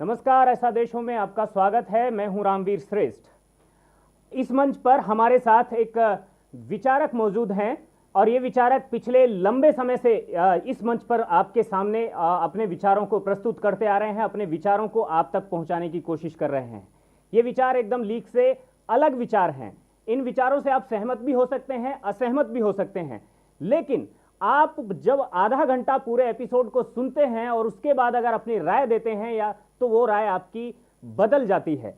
नमस्कार, ऐसा देशों में आपका स्वागत है। मैं हूं रामवीर श्रेष्ठ। इस मंच पर हमारे साथ एक विचारक मौजूद हैं और ये विचारक पिछले लंबे समय से इस मंच पर आपके सामने अपने विचारों को प्रस्तुत करते आ रहे हैं, अपने विचारों को आप तक पहुंचाने की कोशिश कर रहे हैं। ये विचार एकदम लीक से अलग विचार हैं। इन विचारों से आप सहमत भी हो सकते हैं, असहमत भी हो सकते हैं, लेकिन आप जब आधा घंटा पूरे एपिसोड को सुनते हैं और उसके बाद अगर अपनी राय देते हैं या तो वो राय आपकी बदल जाती है।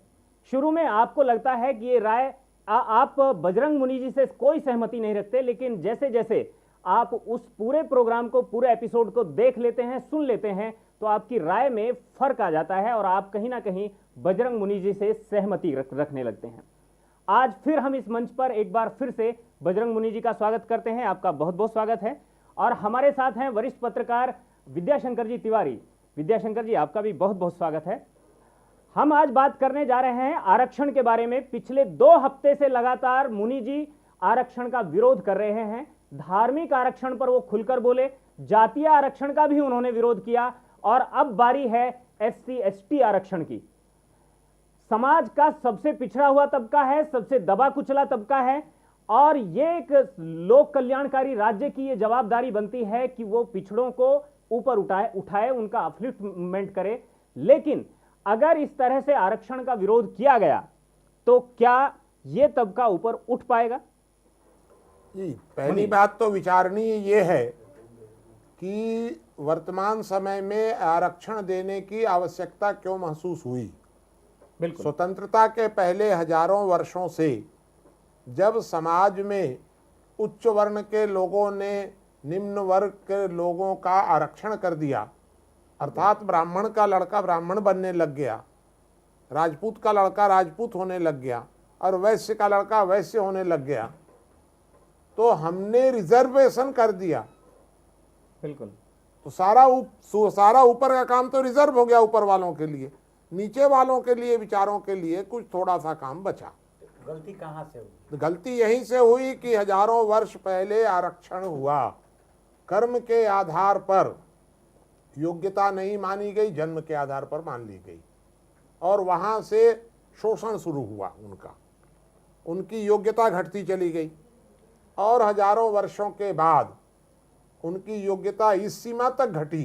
शुरू में आपको लगता है कि ये राय आप बजरंग मुनि जी से कोई सहमति नहीं रखते, लेकिन जैसे जैसे आप उस पूरे प्रोग्राम को, पूरे एपिसोड को देख लेते हैं, सुन लेते हैं, तो आपकी राय में फर्क आ जाता है और आप कहीं ना कहीं बजरंग मुनि जी से सहमति रखने लगते हैं। आज फिर हम इस मंच पर एक बार फिर से बजरंग मुनि जी का स्वागत करते हैं। आपका बहुत बहुत स्वागत है। और हमारे साथ हैं वरिष्ठ पत्रकार विद्याशंकर जी तिवारी। विद्याशंकर जी, आपका भी बहुत बहुत स्वागत है। हम आज बात करने जा रहे हैं आरक्षण के बारे में। पिछले 2 हफ्ते से लगातार मुनि जी आरक्षण का विरोध कर रहे हैं। धार्मिक आरक्षण पर वो खुलकर बोले, जातीय आरक्षण का भी उन्होंने विरोध किया और अब बारी है SC ST आरक्षण की। समाज का सबसे पिछड़ा हुआ तबका है, सबसे दबा कुचला तबका है और ये एक लोक कल्याणकारी राज्य की ये जवाबदारी बनती है कि वो पिछड़ों को ऊपर उठाए, उनका अपलिफ्टमेंट करे। लेकिन अगर इस तरह से आरक्षण का विरोध किया गया तो क्या ये तबका ऊपर उठ पाएगा? जी, पहली बात तो विचारणीय ये है कि वर्तमान समय में आरक्षण देने की आवश्यकता क्यों महसूस हुई। बिल्कुल। स्वतंत्रता के पहले हजारों वर्षों से जब समाज में उच्च वर्ण के लोगों ने निम्न वर्ग के लोगों का आरक्षण कर दिया, अर्थात ब्राह्मण का लड़का ब्राह्मण बनने लग गया, राजपूत का लड़का राजपूत होने लग गया और वैश्य का लड़का वैश्य होने लग गया, तो हमने रिजर्वेशन कर दिया। बिल्कुल। तो सारा ऊपर का काम तो रिजर्व हो गया ऊपर वालों के लिए। नीचे वालों के लिए, विचारों के लिए कुछ थोड़ा सा काम बचा। गलती कहाँ से हुई? गलती यहीं से हुई कि हजारों वर्ष पहले आरक्षण हुआ, कर्म के आधार पर योग्यता नहीं मानी गई, जन्म के आधार पर मान ली गई और वहां से शोषण शुरू हुआ उनका। उनकी योग्यता घटती चली गई और हजारों वर्षों के बाद उनकी योग्यता इस सीमा तक घटी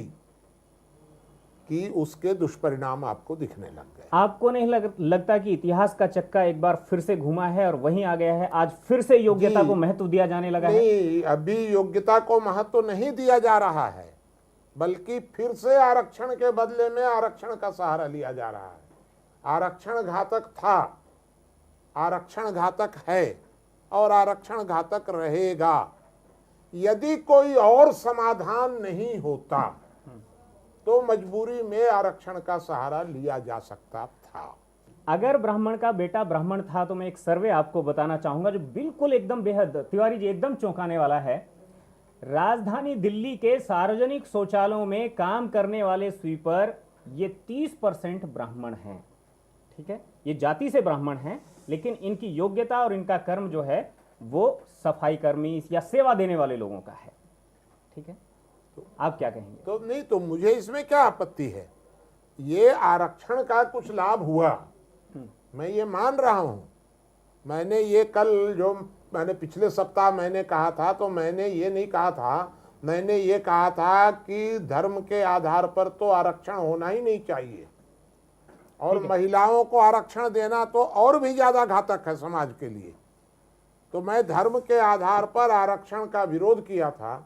कि उसके दुष्परिणाम आपको दिखने लग गए। आपको नहीं लगता कि इतिहास का चक्का एक बार फिर से घुमा है और वहीं आ गया है? आज फिर से योग्यता को महत्व दिया जाने लगा है? नहीं, अभी योग्यता को महत्व नहीं दिया जा रहा है, बल्कि फिर से आरक्षण के बदले में आरक्षण का सहारा लिया जा रहा है। आरक्षण घातक था, आरक्षण घातक है और आरक्षण घातक रहेगा। यदि कोई और समाधान नहीं होता तो मजबूरी में आरक्षण का सहारा लिया जा सकता था। अगर ब्राह्मण का बेटा ब्राह्मण था तो मैं एक सर्वे आपको बताना चाहूंगा जो बिल्कुल एकदम बेहद, तिवारी जी, एकदम चौंकाने वाला है। राजधानी दिल्ली के सार्वजनिक शौचालयों में काम करने वाले स्वीपर ये 30% ब्राह्मण हैं। ठीक है, ये जाति से ब्राह्मण हैं, लेकिन इनकी योग्यता और इनका कर्म जो है वो सफाई कर्मी या सेवा देने वाले लोगों का है। ठीक है, आप क्या कहेंगे? तो नहीं, तो मुझे इसमें क्या आपत्ति है? ये आरक्षण का कुछ लाभ हुआ, मैं ये मान रहा हूं। मैंने ये कल जो मैंने पिछले सप्ताह मैंने कहा था, तो मैंने ये नहीं कहा था, मैंने ये कहा था कि धर्म के आधार पर तो आरक्षण होना ही नहीं चाहिए और महिलाओं को आरक्षण देना तो और भी ज्यादा घातक है समाज के लिए। तो मैं धर्म के आधार पर आरक्षण का विरोध किया था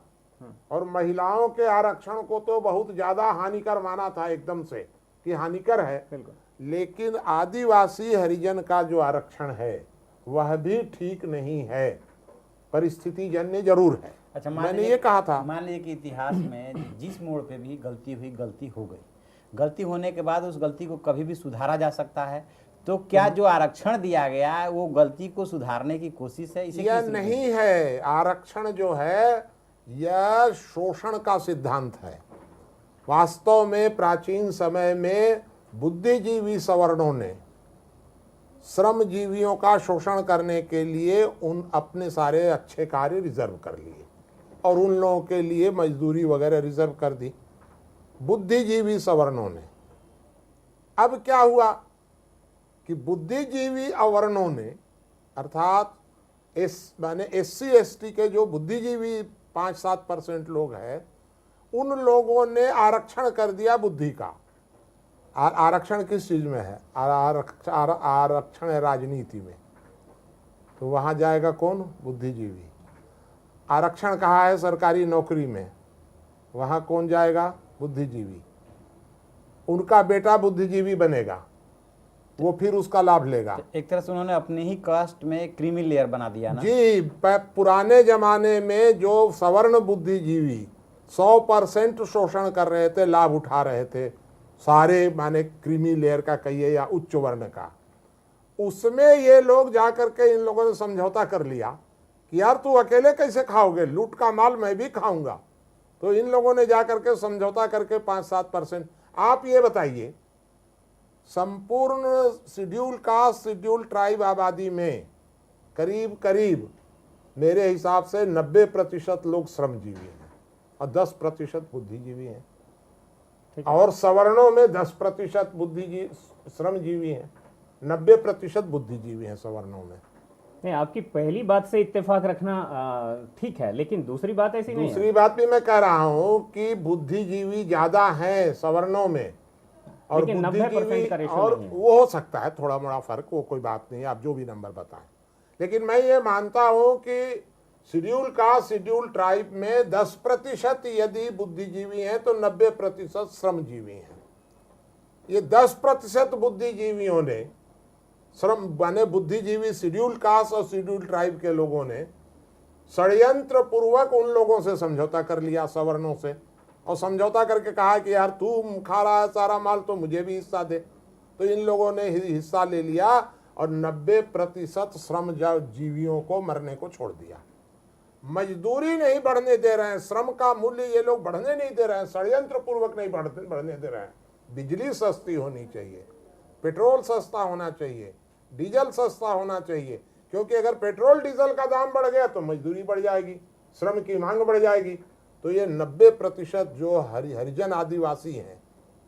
और महिलाओं के आरक्षण को तो बहुत ज्यादा हानिकर माना था, एकदम से कि हानिकर है। लेकिन आदिवासी हरिजन का जो आरक्षण है वह भी ठीक नहीं है, परिस्थिति जन्य जरूर है। अच्छा, मैंने ये कहा था। मान लीजिए कि इतिहास में जिस मोड़ पे भी गलती हुई, गलती हो गई, गलती होने के बाद उस गलती को कभी भी सुधारा जा सकता है। तो क्या जो आरक्षण दिया गया है वो गलती को सुधारने की कोशिश है? इसे यह नहीं है। आरक्षण जो है यह शोषण का सिद्धांत है। वास्तव में प्राचीन समय में बुद्धिजीवी सवर्णों ने श्रमजीवियों का शोषण करने के लिए उन अपने सारे अच्छे कार्य रिजर्व कर लिए और उन लोगों के लिए मजदूरी वगैरह रिजर्व कर दी। बुद्धिजीवी सवर्णों ने अब क्या हुआ कि बुद्धिजीवी अवर्णों ने, अर्थात माने SC ST के जो बुद्धिजीवी 5-7% लोग हैं, उन लोगों ने आरक्षण कर दिया बुद्धि का। आरक्षण किस चीज में है? आरक्षण है राजनीति में। तो वहां जाएगा कौन? बुद्धिजीवी। आरक्षण कहाँ है? सरकारी नौकरी में। वहां कौन जाएगा? बुद्धिजीवी। उनका बेटा बुद्धिजीवी बनेगा, वो फिर उसका लाभ लेगा। तो एक तरह से उन्होंने अपने ही कास्ट में क्रीमी लेयर बना दिया ना जी। पुराने जमाने में जो सवर्ण बुद्धिजीवी 100% शोषण कर रहे थे, लाभ उठा रहे थे, सारे माने क्रीमी लेयर का कहिए या उच्च वर्ण का, उसमें ये लोग जाकर के इन लोगों ने समझौता कर लिया कि यार तू अकेले कैसे खाओगे, लूट का माल मैं भी खाऊंगा। तो इन लोगों ने जाकर के समझौता करके 5-7%। आप ये बताइए, संपूर्ण शेड्यूल कास्ट शेड्यूल ट्राइब आबादी में करीब करीब मेरे हिसाब से 90% लोग श्रमजीवी हैं और 10% बुद्धिजीवी हैं, और सवर्णों में 10% बुद्धिजीवी श्रमजीवी हैं, 90% बुद्धिजीवी हैं सवर्णों में। नहीं, आपकी पहली बात से इत्तेफाक रखना ठीक है, लेकिन दूसरी बात ऐसी नहीं है। दूसरी बात भी मैं कह रहा हूं कि बुद्धिजीवी ज्यादा हैं सवर्णों में, और लेकिन 90% का रेशो और नहीं है। वो हो सकता है थोड़ा मोड़ा फर्क, वो कोई बात नहीं है, आप जो भी नंबर बताएं। लेकिन मैं ये मानता हूं कि शेड्यूल कास्ट शेड्यूल ट्राइब में 10% यदि बुद्धिजीवी हैं तो 90% श्रमजीवी हैं। ये 10% बुद्धिजीवियों ने, श्रम माने बुद्धिजीवी शेड्यूल कास्ट और शेड्यूल ट्राइब के लोगों ने षड्यंत्र पूर्वक उन लोगों से समझौता कर लिया, सवर्णों से, और समझौता करके कहा कि यार तू खा रहा है सारा माल तो मुझे भी हिस्सा दे। तो इन लोगों ने हिस्सा ले लिया और 90% श्रमजीवियों को मरने को छोड़ दिया। मजदूरी नहीं बढ़ने दे रहे हैं, श्रम का मूल्य ये लोग बढ़ने नहीं दे रहे हैं, षड्यंत्र पूर्वक नहीं बढ़ने दे रहे हैं। बिजली सस्ती होनी चाहिए, पेट्रोल सस्ता होना चाहिए, डीजल सस्ता होना चाहिए, क्योंकि अगर पेट्रोल डीजल का दाम बढ़ गया तो मजदूरी बढ़ जाएगी, श्रम की मांग बढ़ जाएगी। तो ये 90% जो हरिजन आदिवासी हैं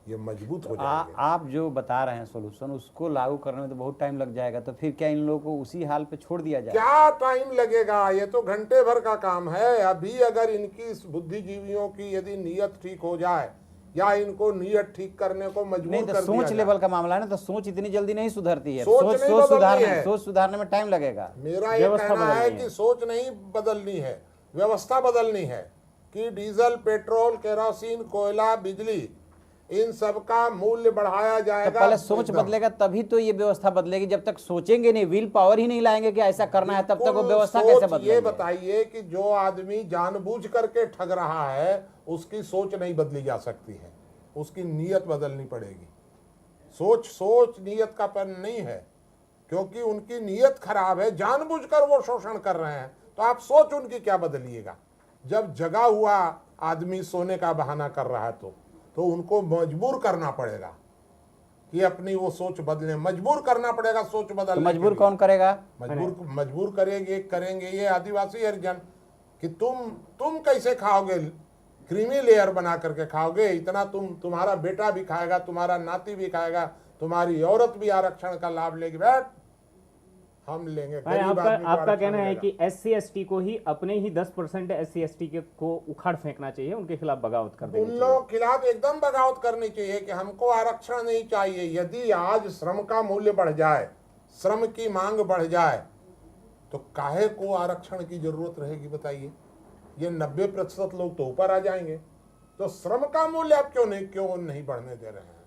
ये मजबूत हो जाएंगे। आप जो बता रहे हैं सोल्यूशन, उसको लागू करने में तो बहुत टाइम लग जाएगा। तो फिर क्या इन लोगों को उसी हाल पे छोड़ दिया जाए? क्या टाइम लगेगा? ये तो घंटे भर का काम है। अभी अगर इनकी इस बुद्धिजीवियों की यदि नीयत ठीक हो जाए या इनको नीयत ठीक करने को मजबूर नहीं, कर तो दिया सोच जाए। लेवल का मामला है ना, तो सोच इतनी जल्दी नहीं सुधरती है। सोच नहीं बदलनी है। सोच सुधारने में टाइम लगेगा। मेरा ये व्यवस्था कहना है बदलनी कि है। सोच नहीं बदलनी है, व्यवस्था बदलनी है कि डीजल, पेट्रोल, केरोसिन, कोयला, बिजली, इन सब का मूल्य बढ़ाया तो जाएगा। पहले सोच एकदम। बदलेगा तभी तो ये व्यवस्था बदलेगी। जब तक सोचेंगे नहीं, विल पावर ही नहीं लाएंगे कि ऐसा करना है, तब तक वो बिल्कुल व्यवस्था सोच। कैसे ये बदलेगी? बताइए कि जो आदमी जानबूझ करके ठग रहा है उसकी सोच नहीं बदली जा सकती है, उसकी नीयत बदलनी पड़ेगी। सोच नीयत का पर नहीं है, क्योंकि उनकी नीयत खराब है, जानबूझकर वो शोषण कर रहे हैं। तो आप सोच उनकी क्या बदलिएगा? जब जगा हुआ आदमी सोने का बहाना कर रहा है तो उनको मजबूर करना पड़ेगा कि अपनी वो सोच बदले, मजबूर करना पड़ेगा सोच तो बदलने मजबूर के लिए। कौन करेगा? मजबूर करेंगे ये आदिवासी हरिजन कि तुम कैसे खाओगे, क्रीमी लेयर बना करके खाओगे, इतना तुम्हारा बेटा भी खाएगा, तुम्हारा नाती भी खाएगा, तुम्हारी औरत भी आरक्षण का लाभ लेगी। बैठ, हम लेंगे। गरीब आदमी को आपका आरक्षण कहना है मिलेगा। कि SC ST को ही अपने ही 10% SC ST को उखाड़ फेंकना चाहिए, उनके खिलाफ बगावत कर देनी उन चाहिए। लोगों के खिलाफ एकदम बगावत करनी चाहिए कि हमको आरक्षण नहीं चाहिए। यदि आज श्रम का मूल्य बढ़ जाए, श्रम की मांग बढ़ जाए, तो काहे को आरक्षण की जरूरत रहेगी बताइए? ये 90% लोग तो ऊपर आ जाएंगे। तो श्रम का मूल्य आप क्यों नहीं बढ़ने दे रहे हैं?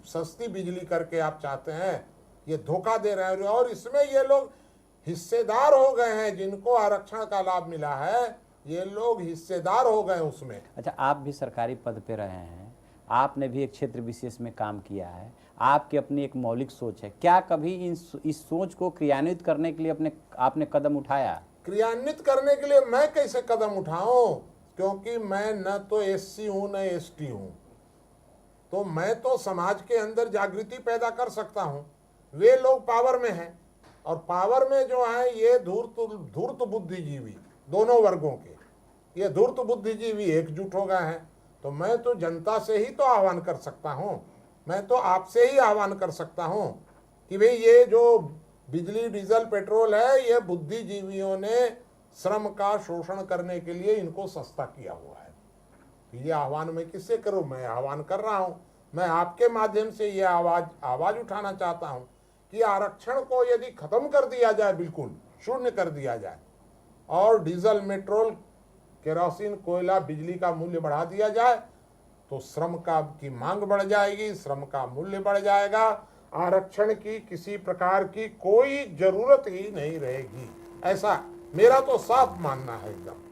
सस्ती बिजली करके आप चाहते हैं, ये धोखा दे रहे हैं। और इसमें ये लोग हिस्सेदार हो गए हैं, जिनको आरक्षण का लाभ मिला है ये लोग हिस्सेदार हो गए उसमें। अच्छा, आप भी सरकारी पद पे रहे हैं, आपने भी एक क्षेत्र विशेष में काम किया है, आपकी अपनी एक मौलिक सोच है। क्या कभी इस सोच को क्रियान्वित करने के लिए आपने कदम उठाया? क्रियान्वित करने के लिए मैं कैसे कदम उठाऊं? क्योंकि मैं न तो SC हूं न ST हूं। तो मैं तो समाज के अंदर जागृति पैदा कर सकता हूं। वे लोग पावर में हैं, और पावर में जो है ये धूर्त बुद्धिजीवी, दोनों वर्गों के ये धूर्त बुद्धिजीवी एकजुट हो गए हैं। तो मैं तो जनता से ही तो आह्वान कर सकता हूं। मैं तो आपसे ही आह्वान कर सकता हूं कि भाई ये जो बिजली, डीजल, पेट्रोल है, ये बुद्धिजीवियों ने श्रम का शोषण करने के लिए इनको सस्ता किया हुआ है। ये आह्वान मैं किससे करूं? मैं आह्वान कर रहा हूं, मैं आपके माध्यम से ये आवाज उठाना चाहता हूं कि आरक्षण को यदि खत्म कर दिया जाए, बिल्कुल शून्य कर दिया जाए, और डीजल, पेट्रोल, केरोसिन, कोयला, बिजली का मूल्य बढ़ा दिया जाए, तो श्रम की मांग बढ़ जाएगी, श्रम का मूल्य बढ़ जाएगा, आरक्षण की किसी प्रकार की कोई जरूरत ही नहीं रहेगी। ऐसा मेरा तो साफ मानना है एकदम।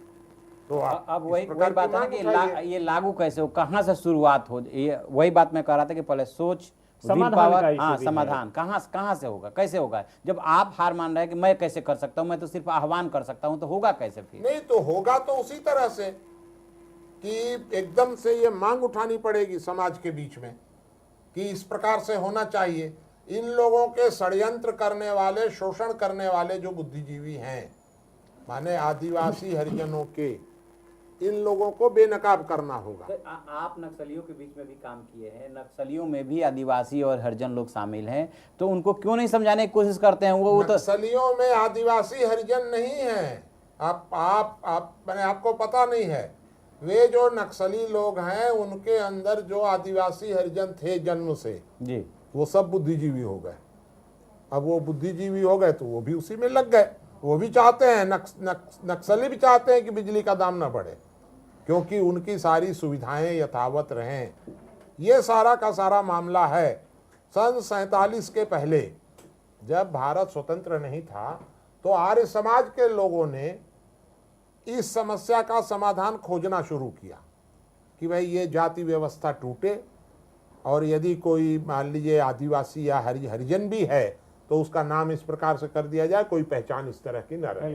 तो अब वही बात है ना कि ये लागू कैसे हो, कहाँ से शुरुआत हो, ये वही बात मैं कह रहा था कि पहले सोच, समाधान कहाँ से होगा, कैसे होगा? जब आप हार मान रहे हैं कि मैं कैसे कर सकता हूँ, मैं तो सिर्फ आह्वान कर सकता हूँ, तो होगा कैसे फिर? नहीं तो होगा तो उसी तरह से कि एकदम से ये मांग उठानी पड़ेगी समाज के बीच में कि इस प्रकार से होना चाहिए। इन लोगों के षड्यंत्र करने वाले, शोषण करने वाले जो बुद्धिजीवी हैं, माने आदिवासी हरिजनों के, इन लोगों को बेनकाब करना होगा। तो आप नक्सलियों के बीच में भी काम किए हैं, नक्सलियों में भी आदिवासी और हरिजन लोग शामिल हैं, तो उनको क्यों नहीं समझाने की कोशिश करते हैं? वो तो नक्सलियों में आदिवासी हरिजन नहीं है। मैंने आपको पता नहीं है, वे जो नक्सली लोग हैं उनके अंदर जो आदिवासी हरिजन थे जन्म से जी, वो सब बुद्धिजीवी हो गए। अब वो बुद्धिजीवी हो गए तो वो भी उसी में लग गए। वो भी चाहते हैं, नक्सली भी चाहते हैं कि बिजली का दाम ना बढ़े, क्योंकि उनकी सारी सुविधाएं यथावत रहें। ये सारा का सारा मामला है। सन 47 के पहले जब भारत स्वतंत्र नहीं था, तो आर्य समाज के लोगों ने इस समस्या का समाधान खोजना शुरू किया कि भाई ये जाति व्यवस्था टूटे, और यदि कोई मान लीजिए आदिवासी या हरिजन भी है तो उसका नाम इस प्रकार से कर दिया जाए, कोई पहचान इस तरह की न रहे।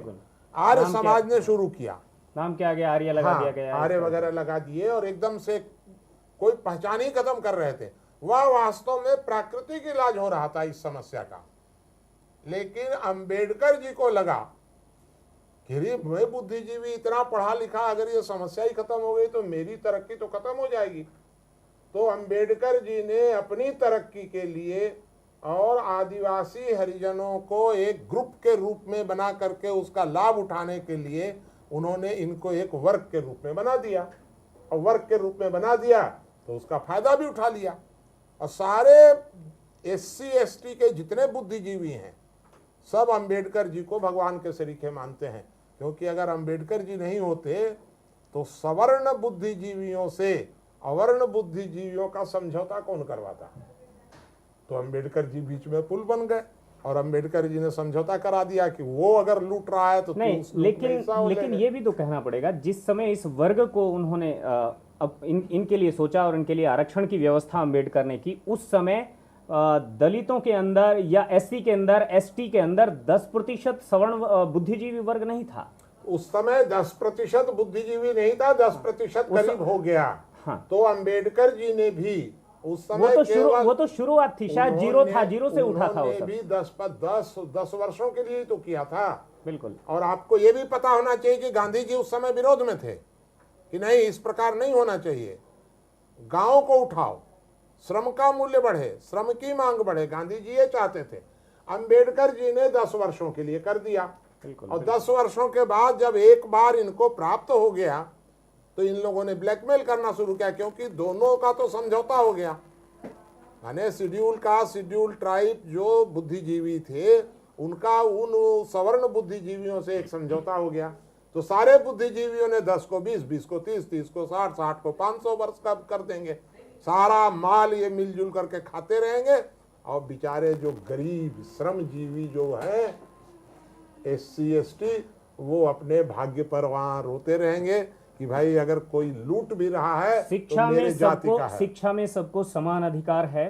आर्य समाज ने शुरू किया, नाम क्या गया, आर्य लगा दिया गया, आर्य वगैरह लगा दिए, और एकदम से कोई पहचान ही खत्म कर रहे थे। वह वास्तव में प्राकृतिक इलाज हो रहा था इस समस्या का। लेकिन अंबेडकर जी को लगा कि मैं बुद्धिजीवी, इतना पढ़ा लिखा, अगर ये समस्या ही खत्म हो गई तो मेरी तरक्की तो खत्म हो जाएगी। तो अंबेडकर जी ने अपनी तरक्की के लिए और आदिवासी हरिजनों को एक ग्रुप के रूप में बना करके उसका लाभ उठाने के लिए उन्होंने इनको एक वर्ग के रूप में बना दिया, और वर्ग के रूप में बना दिया तो उसका फायदा भी उठा लिया। और सारे SC ST के जितने बुद्धिजीवी हैं सब अंबेडकर जी को भगवान के सरीखे मानते हैं, क्योंकि अगर अंबेडकर जी नहीं होते तो सवर्ण बुद्धिजीवियों से अवर्ण बुद्धिजीवियों का समझौता कौन करवाता? तो अंबेडकर जी बीच में पुल बन गए, और अंबेडकर जी ने समझौता करा दिया कि वो अगर लूट रहा है तो नहीं, लेकिन ये भी तो कहना पड़ेगा, जिस समय इस वर्ग को उन्होंने अब इनके लिए सोचा और इनके लिए आरक्षण की व्यवस्था अंबेडकर ने की, उस समय दलितों के अंदर या SC के अंदर, ST के अंदर 10% सवर्ण बुद्धिजीवी वर्ग नहीं था। उस समय 10% बुद्धिजीवी नहीं था, 10% करीब हो गया। हाँ। तो अंबेडकर जी ने भी उस समय वो तो शुरुआत थी, शायद जीरो था, जीरो से उठा था वो सब। भी 10 वर्षों के लिए तो किया था। बिल्कुल। और आपको ये भी पता होना चाहिए कि गांधी जी उस समय विरोध में थे कि नहीं, इस प्रकार नहीं होना चाहिए, गांवों को उठाओ, श्रम का मूल्य बढ़े, श्रम की मांग बढ़े, गांधी जी ये चाहते थे। अंबेडकर जी ने 10 वर्षों के लिए कर दिया। और 10 वर्षों के बाद जब एक बार इनको प्राप्त हो गया तो इन लोगों ने ब्लैकमेल करना शुरू किया, क्योंकि दोनों का तो समझौता हो गया। माने शेड्यूल ट्राइब जो बुद्धिजीवी थे उनका उन सवर्ण बुद्धिजीवियों से एक समझौता हो गया। तो सारे बुद्धिजीवियों ने 10 को 20, 20 को 30, 30 को 60, 60 को 500 वर्ष का कर देंगे। सारा माल ये मिलजुल करके खाते रहेंगे, और बेचारे जो गरीब श्रमजीवी जो है SC ST, वो अपने भाग्य पर वहां रोते रहेंगे कि भाई अगर कोई लूट भी रहा है शिक्षा तो में मेरे जाति का है। शिक्षा में सबको समान अधिकार है।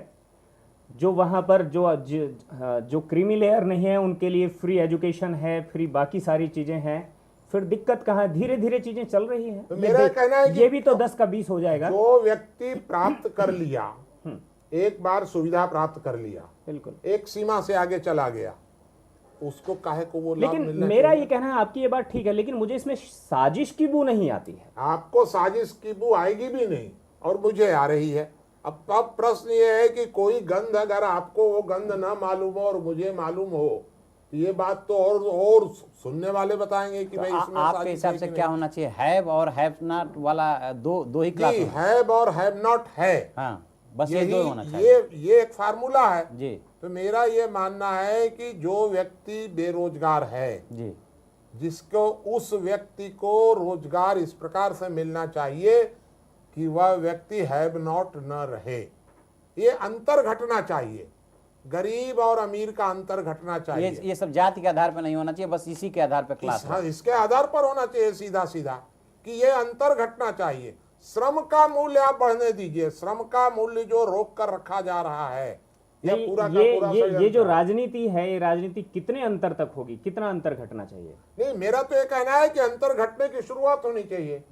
जो वहां पर जो क्रीमी लेयर नहीं है उनके लिए फ्री एजुकेशन है, फ्री बाकी सारी चीजें हैं। फिर दिक्कत कहाँ? धीरे धीरे चीजें चल रही हैं। तो मेरा कहना है ये भी तो 10 का 20 हो जाएगा। जो व्यक्ति प्राप्त कर लिया, एक बार सुविधा प्राप्त कर लिया, बिल्कुल एक सीमा से आगे चला गया, उसको काहे को वो लाभ लेकिन मिलना मेरा चाहिए? ये कहना है, आपकी ये बात ठीक है, लेकिन मुझे इसमें साजिश की बू नहीं आती है। आपको साजिश की बू आएगी भी नहीं, और मुझे आ रही है। अब प्रश्न ये है कि कोई गंध अगर आपको वो गंध ना मालूम हो और मुझे मालूम हो, तो ये बात तो और सुनने वाले बताएंगे कि तो भाई इसमें आपके साजिश हिसाब है से कि क्या नहीं। होना चाहिए, हैव और हैव नॉट वाला दो ही क्लास जी, होना? हैव और हैव नॉट है, हाँ, बस ये यही दो होना चाहिए ये एक फार्मूला है। जी तो मेरा ये मानना है कि जो व्यक्ति बेरोजगार है, जी। जिसको उस व्यक्ति को रोजगार इस प्रकार से मिलना चाहिए कि वह व्यक्ति हैव नॉट न रहे। ये अंतर घटना चाहिए, गरीब और अमीर का अंतर घटना चाहिए। ये सब जाति के आधार पर नहीं होना चाहिए, बस इसी के आधार पर क्लास हो। इसके आधार पर होना चाहिए सीधा सीधा कि ये अंतर घटना चाहिए। श्रम का मूल्य आप बढ़ने दीजिए, श्रम का मूल्य जो रोक कर रखा जा रहा है, यह नहीं, पूरा का ये पूरा ये षड्यंत्र जो है। राजनीति है, ये राजनीति कितने अंतर तक होगी, कितना अंतर घटना चाहिए? नहीं, मेरा तो ये कहना है कि अंतर घटने की शुरुआत होनी चाहिए।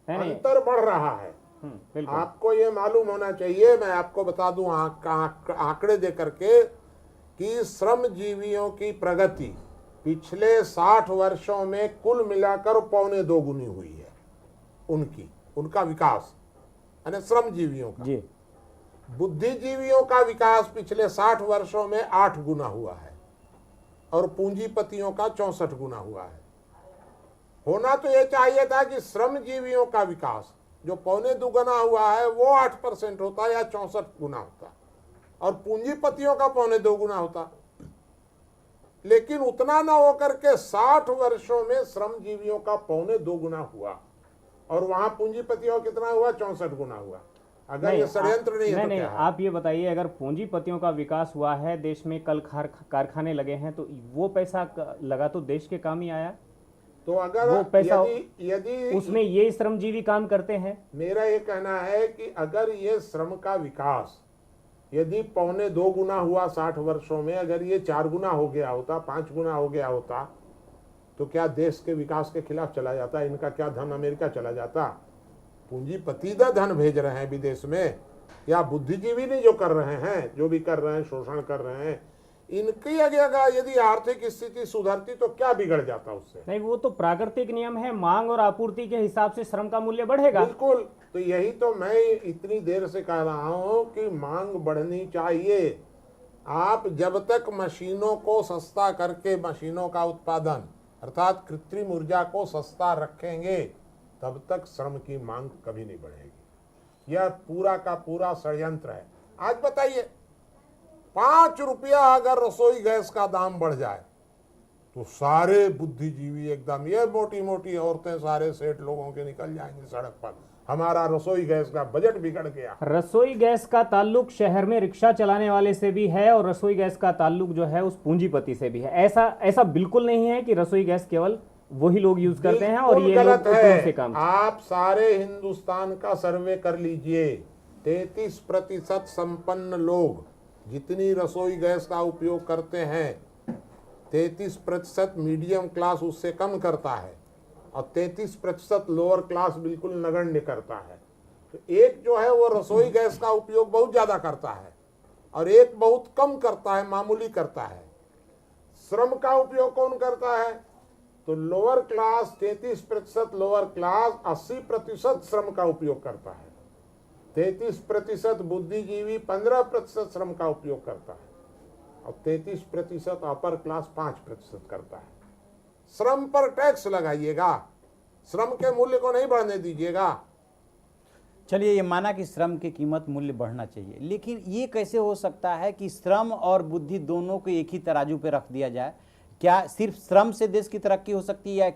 है नहीं? अंतर बढ़ रहा है, बिल्कुल। आपको ये मालूम होना चाहिए। मैं आपको बता दूं आंकड़े दे करके कि श्रमजीवियों की प्रगति पिछले 60 वर्षों में कुल मिलाकर 2.25 गुनी हुई है। उनका विकास यानी श्रमजीवियों का। जी। बुद्धिजीवियों का विकास पिछले 60 वर्षों में 8 गुना हुआ है और पूंजीपतियों का 64 गुना हुआ है। होना तो यह चाहिए था कि श्रमजीवियों का विकास जो 2.25 गुना हुआ है वो 8% होता या 64 गुना होता, और पूंजीपतियों का 2.25 गुना होता। लेकिन उतना ना होकर के 60 वर्षों में श्रमजीवियों का 2.25 गुना हुआ और वहां पूंजीपतियों का कितना हुआ, 64 गुना हुआ। अगर ये षड्यंत्र नहीं है तो नहीं, क्या है? आप ये बताइए, अगर पूंजीपतियों का विकास हुआ है, देश में कल कारखाने लगे हैं, तो वो पैसा लगा तो देश के काम ही आया। तो अगर वो पैसा यदि उसमें ये श्रमजीवी काम करते हैं। मेरा ये कहना है कि अगर ये श्रम का विकास यदि 2.25 गुना हुआ 60 वर्षों में, अगर ये 4 गुना हो गया होता, 5 गुना हो गया होता, तो क्या देश के विकास के खिलाफ चला जाता? इनका क्या धन अमेरिका चला जाता? पूंजीपति धन भेज रहे हैं विदेश में, या बुद्धिजीवी नहीं जो कर रहे हैं, जो भी कर रहे हैं, शोषण कर रहे हैं, इनकी अगर यदि आर्थिक स्थिति सुधरती तो क्या बिगड़ जाता उससे? नहीं, वो तो प्राकृतिक नियम है, मांग और आपूर्ति के हिसाब से श्रम का मूल्य बढ़ेगा। बिल्कुल। तो यही तो मैं इतनी देर से कह रहा हूं कि मांग बढ़नी चाहिए। आप जब तक मशीनों को सस्ता करके मशीनों का उत्पादन अर्थात कृत्रिम ऊर्जा को सस्ता रखेंगे, तब तक श्रम की मांग कभी नहीं बढ़ेगी। यह पूरा का पूरा षड्यंत्र है। आज बताइए, 5 रुपया अगर रसोई गैस का दाम बढ़ जाए तो सारे बुद्धिजीवी एकदम, ये मोटी मोटी औरतें, सारे सेठ लोगों के निकल जाएंगे सड़क पर, हमारा रसोई गैस का बजट बिगड़ गया। रसोई गैस का ताल्लुक शहर में रिक्शा चलाने वाले से भी है और रसोई गैस का ताल्लुक जो है उस पूंजीपति से भी है। ऐसा बिल्कुल नहीं है कि रसोई गैस केवल वही लोग यूज करते हैं और ये गलत लोग है। से काम। आप सारे हिंदुस्तान का सर्वे कर लीजिए, 33% संपन्न लोग जितनी रसोई गैस का उपयोग करते हैं, 33% मीडियम क्लास उससे कम करता है और 33% लोअर क्लास बिल्कुल नगण्य करता है। तो एक जो है वो रसोई गैस का उपयोग बहुत ज्यादा करता है और एक बहुत कम करता है, मामूली करता है। श्रम का उपयोग कौन करता है? तो लोअर क्लास 33% लोअर क्लास 80% श्रम का उपयोग करता है, 33% बुद्धिजीवी 15% श्रम का उपयोग करता है और 33% अपर क्लास 5% करता है। श्रम पर टैक्स लगाइएगा, श्रम के मूल्य को नहीं बढ़ने दीजिएगा। चलिए, ये माना कि श्रम की कीमत मूल्य बढ़ना चाहिए, लेकिन ये कैसे हो सकता है कि श्रम और बुद्धि दोनों को एक ही तराजू पे रख दिया जाए? क्या सिर्फ श्रम से देश की तरक्की हो सकती है या